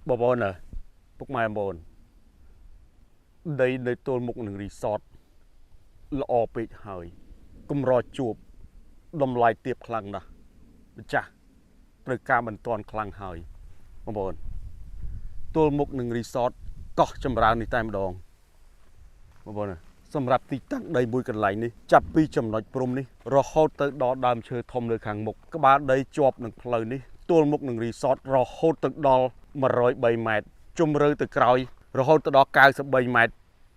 Bà bồn à, bốc mai bồn. Đây nơi tôi một nâng resort là ọ bịch hơi. Cũng rò chụp, đâm lại tiếp khăn nè. Chà, bởi ca mình toàn khăn hơi. Bà bồn. Tôi một nâng resort có châm rào này tay mà đòn. Bà bồn à. សម្រាប់ទីតាំងដីមួយកន្លែងនេះចាប់ពីចំណុចព្រំនេះរហូតទៅដល់ដើមឈើធំនៅខាងមុខក្បាលដីជាប់នឹងផ្លូវនេះទល់មុខនឹងរីសតរហូតទៅដល់103ម៉ែត្រជម្រៅទៅក្រោយរហូតទៅដល់93ម៉ែត្រ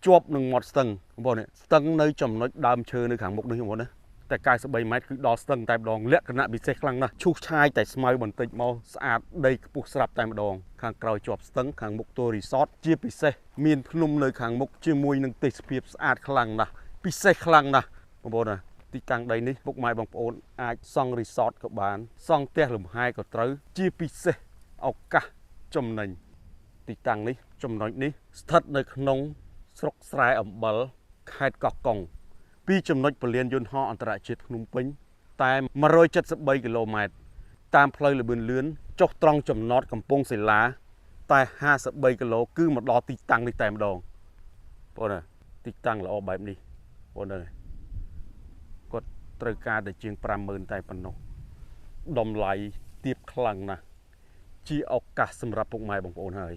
ជាប់នឹងមាត់ស្ទឹងបងប្អូនស្ទឹងនៅចំណុចដើមឈើនៅខាងមុខនេះបងប្អូនណាតែ93ម៉ែត្រគឺដល់ស្ទឹងតែម្ដងលក្ខណៈពិសេសខ្លាំងណាស់ឈូសឆាយតែស្មៅបន្តិចមកស្អាតដីខ្ពស់ស្រាប់តែម្ដងខាងក្រោយជាប់ស្ទឹងខាងមុខតួរីសតជាពិសេសមានភ្នំនៅខាងមុខជាមួយនឹងទេសភាពស្អាតខ្លាំងណាស់ពិសេសខ្លាំងណាស់បងប្អូនណាទីតាំងដីនេះពុកម៉ែបងប្អូនអាចសង់រីសតក៏បានសង់ផ្ទះលំហែក៏ត្រូវជាពិសេសឱកាសចំណេញទីតាំងនេះចំណុចនេះស្ថិតនៅក្នុងស្រុកស្រែអំបិលខេត្តកោះកុងពីចំណុចពលានយន្តហោះអន្តរជាតិភ្នំពេញតែ173គីឡូម៉ែត្រតាមផ្លូវលបឿនលឿនចុះត្រង់ចំណតកំពង់សិលាតែ53គីឡូគឺមកដល់ទីតាំងនេះតែម្ដងបងណាទីតាំងល្អបែបនេះបងណាគាត់ត្រូវការតែជាង50000តែប៉ុណ្ណោះតម្លៃទាបខ្លាំងណាស់ជាឱកាសសម្រាប់ពុកម៉ែបងប្អូនហើយ